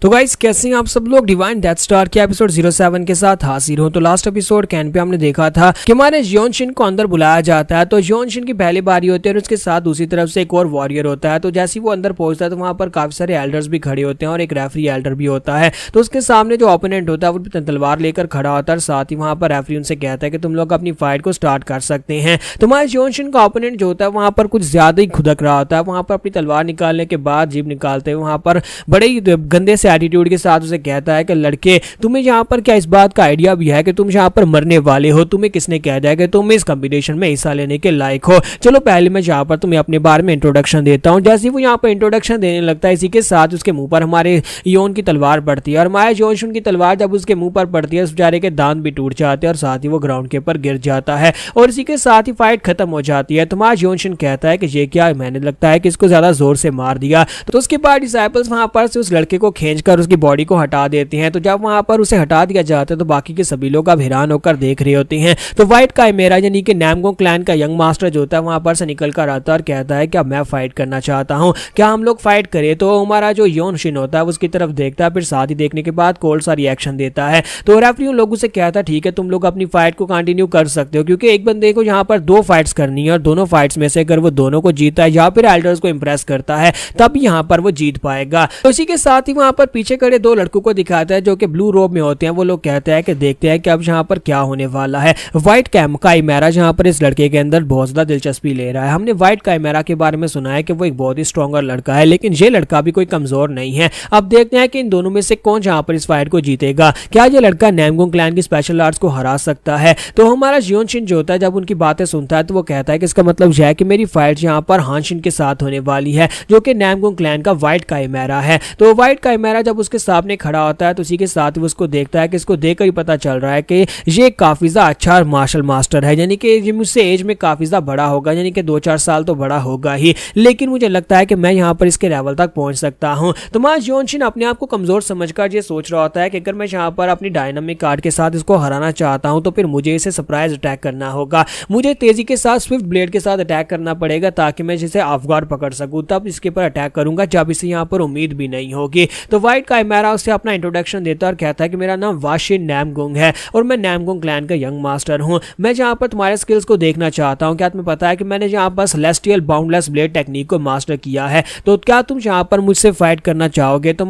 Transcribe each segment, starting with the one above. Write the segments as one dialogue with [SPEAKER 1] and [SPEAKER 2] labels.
[SPEAKER 1] तो गाइस कैसे हैं आप सब लोग। डिवाइन डेथ स्टार के एपिसोड 07 के साथ हाजिर हो। तो लास्ट एपिसोड कैन पे हमने देखा था कि हमारे योनशिन को अंदर बुलाया जाता है। तो योनशिन की पहली बारी होती है और उसके साथ दूसरी तरफ से एक और वॉरियर होता है। तो जैसे ही वो अंदर पहुंचता है तो वहां पर काफी सारे एल्डर्स भी खड़े होते हैं और एक रेफरी एल्डर भी होता है। तो उसके सामने जो ओपोनेंट होता है वो तलवार लेकर खड़ा होता है। साथ ही वहां पर रेफरी उनसे कहता है कि तुम लोग अपनी फाइट को स्टार्ट कर सकते हैं। तो हमारे योनशिन का ओपोनेंट जो होता है वहां पर कुछ ज्यादा ही खुदक रहा होता है। वहां पर अपनी तलवार निकालने के बाद जीभ निकालते हुए वहां पर बड़े ही गंदे से एटीट्यूड के साथ कहता है कि लड़के तुम्हें यहाँ पर क्या इस बात का आइडिया भी है कि तुम यहाँ पर मरने वाले हो। तुम्हें किसने कह दिया कि तुम इस कंपटीशन में हिस्सा लेने के लायक हो। चलो पहले मैं यहाँ पर तुम्हें अपने बारे में इंट्रोडक्शन देता हूँ। जैसे वो यहाँ पर इंट्रोडक्शन देने लगता है इसी के साथ उसके मुंह पर हमारे योन की तलवार पड़ती है और हमारे योनशिन की तलवार जब उसके मुंह पर पड़ती है उस बेचारे के दांत भी टूट जाते हैं और साथ ही वो ग्राउंड के ऊपर गिर जाता है और इसी के साथ ही फाइट खत्म हो जाती है। तो हमारा योनशिन कहता है कि ये क्या, मैंने लगता है कि इसको ज्यादा जोर से मार दिया। तो उसके बाद डिसाइपल्स वहां पर से उस लड़के को खींचकर उसकी बॉडी को हटा देते हैं। तो जब वहां पर उसे हटा दिया जाता है तो बाकी के सभी लोग अब हैरान होकर देख रहे होते हैं। तो व्हाइट काइमेरा यानी कि नैमगोंग क्लैन का यंग मास्टर जो होता है वहां पर से निकल कर आता है और कहता है कि अब मैं फाइट करना चाहता हूं, क्या हम लोग फाइट करें। तो हमारा जो योनशिन होता है उसकी तरफ देखता है, फिर साथ ही देखने के बाद कोल्ड सा रिएक्शन देता है। तो रेफरी उन लोगों से कहता है ठीक है तुम लोग अपनी फाइट को कंटिन्यू कर सकते हो, क्योंकि एक बंदे को यहाँ पर दो फाइट्स करनी है और दोनों फाइट्स में से अगर वो दोनों को जीता है या फिर एल्डर्स को इंप्रेस करता है तब यहाँ पर वो जीत पाएगा। तो इसी के साथ ही वहां पर पीछे खड़े दो लड़कों को दिखाता है जो कि ब्लू रोब में होते हैं। वो लोग कहते हैं कि देखते हैं कि अब यहाँ पर क्या होने वाला है। व्हाइट काइमेरा जहाँ पर इस लड़के के अंदर बहुत ज्यादा दिलचस्पी ले रहा है। हमने व्हाइट काइमेरा के बारे में सुना है कि वो एक बहुत ही स्ट्रॉन्गर लड़का है, लेकिन ये लड़का भी कोई कमजोर नहीं है। अब देखते हैं कि इन दोनों में से कौन जहाँ पर इस फाइट को जीतेगा। क्या ये लड़का नैमगोंग क्लैन की स्पेशल आर्ट्स को हरा सकता है। तो हमारा योनशिन जो होता है जब उनकी बातें सुनता है तो वो कहता है कि इसका मतलब यह है कि मेरी फाइट यहाँ पर हानशिन के साथ होने वाली है जो कि नैमगोंग क्लैन का व्हाइट काइमेरा है। तो व्हाइट काइमेरा जब उसके सामने खड़ा होता है तो उसी के साथ वो उसको देखता है कि इसको देखकर ही पता चल रहा है कि ये काफी ज्यादा अच्छा मार्शल मास्टर है, यानी कि ये मुझसे एज में काफी ज्यादा बड़ा होगा, यानी कि 2-4 साल तो बड़ा होगा ही, लेकिन मुझे लगता है कि मैं यहाँ पर इसके लेवल तक पहुंच सकता हूँ। तो मां योनशिन अपने आप को कमजोर समझकर ये सोच रहा होता है कि अगर मैं यहाँ पर अपनी डायनामिक कार्ड के साथ इसको हराना चाहता हूँ तो फिर मुझे इसे सरप्राइज अटैक करना होगा। मुझे तेजी के साथ स्विफ्ट ब्लेड के साथ अटैक करना पड़ेगा ताकि मैं जिसे ऑफ गार्ड पकड़ सकूं, तब इसके ऊपर अटैक करूंगा जब इसे यहाँ पर उम्मीद भी नहीं होगी। तो व्हाइट काइमेरा उससे अपना इंट्रोडक्शन देता है और कहता है कि मेरा नाम वाशिन नैमगोंग है और मैं नैमगोंग क्लैन का यंग मास्टर हूं। मैं जहां पर तुम्हारे स्किल्स को देखना चाहता हूं। क्या तुम्हें पता है कि मैंने जहां पर सेलेस्टियल बाउंडलेस ब्लेड टेक्निक को मास्टर किया है, तो क्या तुम जहां पर मुझसे फाइट करना चाहोगे। तो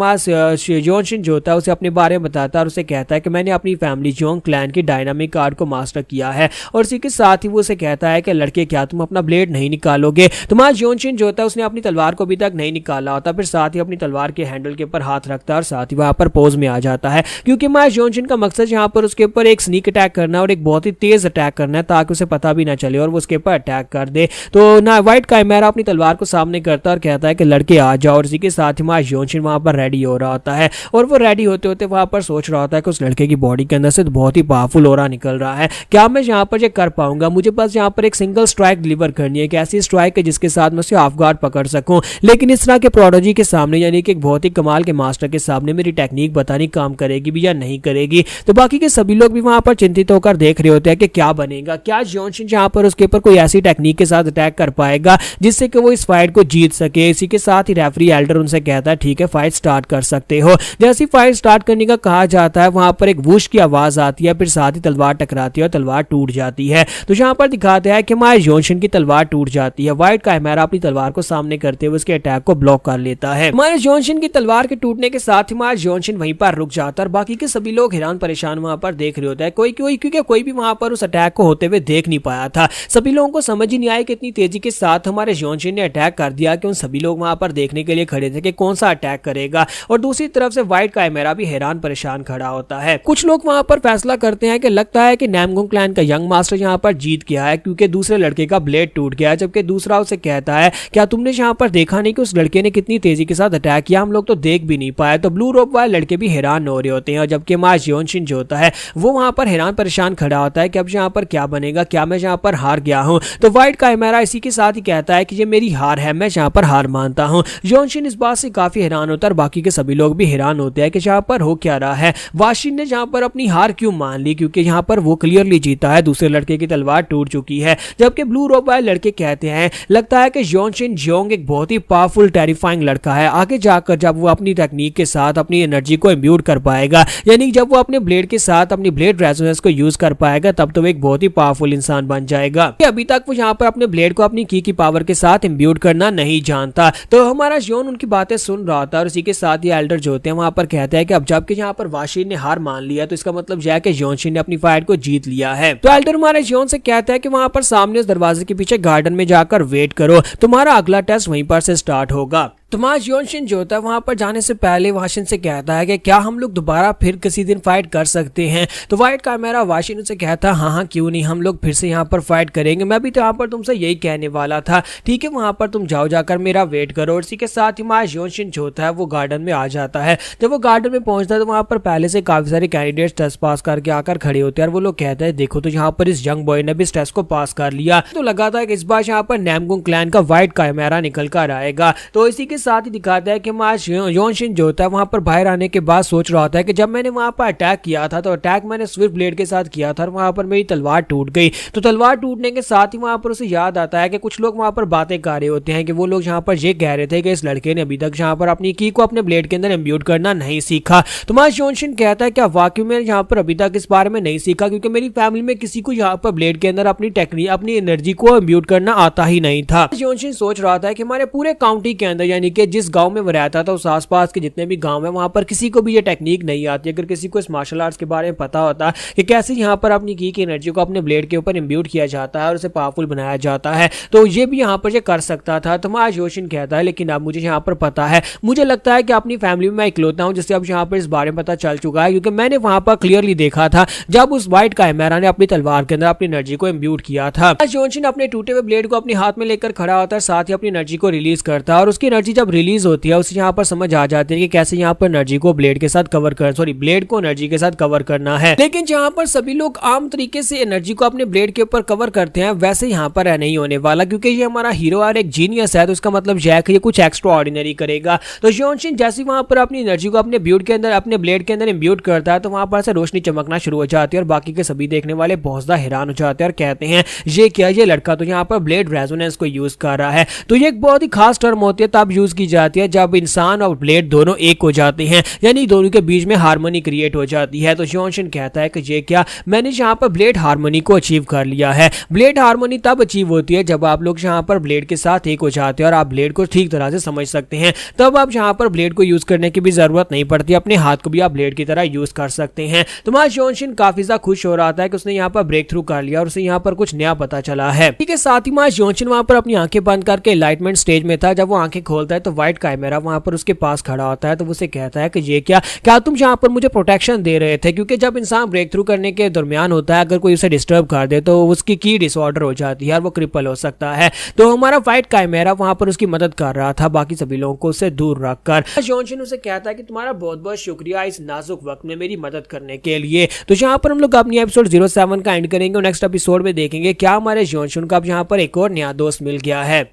[SPEAKER 1] योनशिन जो होता है उसे अपने बारे में बताता है और उसे कहता है कि मैंने अपनी फैमिली जोंग क्लैन की डायनामिक कार्ड को मास्टर किया है और इसी के साथ ही वो उसे कहता है कि लड़के क्या तुम अपना ब्लेड नहीं निकालोगे। तुम्हारा योनशिन जो होता है उसने अपनी तलवार को अभी तक नहीं निकाला होता, फिर साथ ही अपनी तलवार के हैंडल के ऊपर हाथ रखता है और साथ ही वहां पर पोज में आ जाता है, क्योंकि हमारे योनशिन का मकसद यहाँ पर उसके ऊपर एक स्नीक अटैक करना और एक बहुत ही तेज अटैक करना है ताकि उसे पता भी ना चले और वो उसके ऊपर अटैक कर दे। तो ना व्हाइट काइमेरा अपनी तलवार को सामने करता है और कहता है कि लड़के आ जाओ और इसी के साथ ही हमारा योनशिन वहां पर रेडी हो रहा होता है और वो रेडी होते होते वहां पर सोच रहा होता है कि उस लड़के की बॉडी के अंदर से बहुत ही पावरफुल ऑरा निकल रहा है। क्या मैं यहाँ पर ये कर पाऊंगा। मुझे बस यहाँ पर एक सिंगल स्ट्राइक डिलीवर करनी है, एक ऐसी स्ट्राइक है जिसके साथ मैं उसे ऑफ गार्ड पकड़ सकूं, लेकिन इस तरह के प्रोडोजी के सामने यानी कि एक बहुत ही कमाल के मास्टर के सामने मेरी टेक्निक बतानी काम करेगी भी या नहीं करेगी। तो बाकी के सभी लोग भी वहां पर चिंतित होकर देख रहे होते हैं कि क्या बनेगा। क्या योनशिन यहाँ पर उसके ऊपर कोई ऐसी टेक्निक के साथ अटैक कर पाएगा जिससे कि वो इस फाइट को जीत सके। इसी के साथ ही रेफरी एल्डर उनसे कहता है ठीक है फाइट स्टार्ट कर सकते हो। जैसी फाइट स्टार्ट करने का कहा जाता है वहां पर एक वूश की आवाज आती है, फिर साथ ही तलवार टकराती है और तलवार टूट जाती है। तो यहाँ पर दिखाते हैं कि हमारे योनशिन की तलवार टूट जाती है। व्हाइट काइमेरा अपनी तलवार को सामने करते हुए उसके अटैक को ब्लॉक कर लेता है। हमारे योनशिन की तलवार के टूटने के साथ ही हमारा योनशिन वहीं पर रुक जाता है और बाकी के सभी लोग हैरान परेशान वहां पर देख रहे होते हैं। क्योंकि कोई भी वहां पर उस अटैक को होते हुए देख नहीं पाया था। सभी लोगों को समझ ही नहीं आया कि इतनी तेजी के साथ हमारे योनशिन ने अटैक कर दिया कि उन सभी लोग वहां पर देखने के लिए खड़े थे कि कौन सा अटैक करेगा और दूसरी तरफ से व्हाइट काइमेरा भी हैरान परेशान खड़ा होता है। कुछ लोग वहां पर फैसला करते हैं कि लगता है कि नैमगोंग क्लैन का यंग मास्टर यहाँ पर जीत गया है क्योंकि दूसरे लड़के का ब्लेड टूट गया, जबकि दूसरा उसे कहता है क्या तुमने यहाँ पर देखा नहीं कि उस लड़के ने कितनी तेजी के साथ अटैक किया, हम लोग तो देख भी नहीं पाए। तो ब्लू रोब वाले लड़के भी हैरान हो रहे होते हैं, जबकि हमारा योनशिन जो होता है वो वहां पर हैरान परेशान खड़ा होता है कि अब यहाँ पर क्या बनेगा, क्या मैं यहाँ पर हार गया हूँ। तो व्हाइट काइमेरा इसी के साथ ही कहता है कि ये मेरी हार है, मैं यहाँ पर हार मानता हूँ। योनशिन इस बात से काफी हैरान होता है और बाकी के सभी लोग भी हैरान होते हैं कि यहाँ पर हो क्या रहा है। वाशिन ने यहाँ पर अपनी हार क्यों मान ली, क्योंकि यहाँ पर वो क्लियरली जीता है, दूसरे लड़के की तलवार टूट चुकी है। जबकि ब्लू रोब वाले लड़के कहते हैं लगता है कि योनशिन जोंग एक बहुत ही पावरफुल टेरिफाइंग लड़का है, आगे जाकर जब वो अपनी टेक्निक टेक्निक के साथ अपनी एनर्जी को इम्ब्यूट कर पाएगा, यानी जब वो अपने ब्लेड के साथ अपनी ब्लेड रेजोनेंस को यूज कर पाएगा तब तो वो एक बहुत ही पावरफुल इंसान बन जाएगा। अभी तक वो यहाँ पर अपने ब्लेड को अपनी की पावर के साथ इम्ब्यूट करना नहीं जानता। तो हमारा जियोन उनकी बातें सुन रहा था और उसी के साथ ये एल्डर जो होते हैं वहां पर कहते हैं कि अब जबकि यहाँ पर वाशिन ने हार मान लिया तो इसका मतलब यह है कि जियोनशिन ने अपनी फाइट को जीत लिया है। तो एल्डर हमारे जियोन से कहता है कि वहां पर सामने उस दरवाजे के पीछे गार्डन में जाकर वेट करो, तुम्हारा अगला टेस्ट वहीं पर से स्टार्ट होगा। तुम्हारा जियोनशिन जो होता है वहां पर जाने से पहले वाशिन से कहता है कि क्या हम लोग दोबारा फिर किसी दिन फाइट कर सकते हैं। तो व्हाइट कैमरा वाशिन से कहता है हाँ क्यों नहीं, हम लोग फिर से यहाँ पर फाइट करेंगे, मैं भी तो यहाँ पर तुमसे यही कहने वाला था। ठीक है, वहां पर तुम जाओ, जाकर मेरा वेट करो। और इसी के साथ ही हमारा जियोनशिन जो होता है वो गार्डन में आ जाता है। जब वो गार्डन में पहुंचता है तो वहां पर पहले से काफी सारे कैंडिडेट्स टेस्ट पास करके आकर खड़े होते हैं और वो लोग कहते हैं देखो तो यहाँ पर इस यंग बॉय ने भी इस टेस्ट को पास कर लिया। तो लगा था कि इस बार यहाँ पर नैमगुंग क्लैन का व्हाइट कैमरा निकल कर आएगा। तो इसी के साथ ही दिखाता है कि जियोनशिन जो होता है वहां पर बाहर आने के बाद सोच रहा होता है कि जब मैंने वहां पर अटैक किया था तो अटैक मैंने स्विफ्ट ब्लेड के साथ किया था और वहां पर मेरी तलवार टूट गई। तो तलवार टूटने के साथ ही वहां पर उसे याद आता है कि कुछ लोग वहां पर बातें कर रहे होते हैं कि वो लोग यहाँ पर ये कह रहे थे कि इस लड़के ने अभी तक यहाँ पर अपनी की को अपने ब्लेड के अंदर इम्ब्यूट करना नहीं सीखा। तो हमारा जियोनशिन कहता है क्या वाकई में यहाँ पर अभी तक इस बारे में नहीं सीखा, क्योंकि मेरी फैमिली में किसी को यहाँ पर ब्लेड के अंदर अपनी टेक्निक अपनी एनर्जी को इम्ब्यूट करना आता ही नहीं था। जियोनशिन सोच रहा था कि हमारे पूरे काउंटी के अंदर यानी कि जिस गांव में वो रहता था उस आसपास के जितने भी गांव है वहां पर किसी को भी ये टेक्निक नहीं आती। अगर किसी को इस मार्शल आर्ट्स के बारे में पता होता कि कैसे यहाँ पर अपनी की एनर्जी को अपने ब्लेड के ऊपर इम्ब्यूट किया जाता है और उसे पावरफुल बनाया जाता है तो ये भी यहाँ पर ये कर सकता था। तो हमारा जियोनशिन कहता है लेकिन अब मुझे यहाँ पर पता है, मुझे लगता है कि अपनी फैमिली में मैं इकलौता हूँ जिससे अब यहाँ पर इस बारे में पता चल चुका है, क्योंकि मैंने वहां पर क्लियरली देखा था जब उस व्हाइट कैमरा ने अपनी तलवार के अंदर अपनी एनर्जी को इम्ब्यूट किया था। जियोनशिन अपने टूटे हुए ब्लेड को अपने हाथ में लेकर खड़ा होता है, साथ ही अपनी एनर्जी को रिलीज करता है और उसकी एनर्जी जब रिलीज होती है उसे यहाँ पर समझ आ जाती है कि कैसे यहाँ पर एनर्जी को ब्लेड के साथ कवर कर ब्लेड को एनर्जी के साथ कवर करना है। लेकिन जहाँ पर सभी लोग आम तरीके से एनर्जी को अपने ब्लेड के ऊपर कवर करते हैं वैसे यहाँ पर नहीं होने वाला, क्योंकि ये हमारा हीरो और एक जीनियस है तो इसका मतलब जैक ये कुछ एक्स्ट्रा ऑर्डिनरी करेगा। तो जियोनशिन जैसे वहां पर अपनी एनर्जी को अपने ब्लेड के अंदर अपने ब्लेड के अंदर इम्ब्यूट करता है तो वहां पर से रोशनी चमकना शुरू हो जाती है और बाकी के सभी देखने वाले बहुत ज्यादा हैरान हो जाते हैं और कहते हैं ये क्या, ये लड़का तो यहाँ पर ब्लेड रेजोनेंस को यूज कर रहा है। तो ये एक बहुत ही खास टर्म होती है तब यूज की जाती है जब इंसान और ब्लेड दोनों एक हो जाते हैं, यानी दोनों के बीच में हार्मनी क्रिएट हो जाती है। तो जियोनशिन कहता है कि ये क्या, मैंने यहाँ पर ब्लेड हार्मनी को अचीव कर लिया है। ब्लेड हार्मनी तब अचीव होती है जब आप लोग यहाँ पर ब्लेड के साथ एक हो जाते हैं और आप ब्लेड को ठीक तरह से समझ सकते हैं, तब आप यहाँ पर ब्लेड को यूज करने की भी जरूरत नहीं पड़ती, अपने हाथ को भी आप ब्लेड की तरह यूज कर सकते हैं। तो हमारा जियोनशिन काफी ज्यादा खुश हो रहा था कि उसने यहाँ पर ब्रेक थ्रू कर लिया और उसे यहाँ पर कुछ नया पता चला है। ठीक है, साथ ही हमारा जियोनशिन वहां पर अपनी आंखें बंद करके एनलाइटमेंट स्टेज में था। जब वो आंखें खोलता है तो व्हाइट कैमरा वहां पर उसके पास खड़ा होता है तो उसे कहता है कि ये क्या तुम यहाँ पर मुझे प्रोटेक्शन दे रहे थे, क्योंकि जब इंसान ब्रेक थ्रू करने के दरमियान होता है अगर कोई उसे डिस्टर्ब कर दे तो उसकी की डिसऑर्डर हो जाती है और वो क्रिपल हो सकता है। तो हमारा व्हाइट कैमरा वहां पर उसकी मदद कर रहा था बाकी सभी लोगों को उससे दूर रखकर। जियोनशिन उसे कहता है कि तुम्हारा बहुत बहुत शुक्रिया इस नाजुक वक्त में मेरी मदद करने के लिए। तो यहाँ पर हम लोग अपनी एपिसोड 07 का एंड करेंगे और नेक्स्ट एपिसोड में देखेंगे क्या हमारे जियोनशिन का अब यहाँ पर एक और नया दोस्त मिल गया है।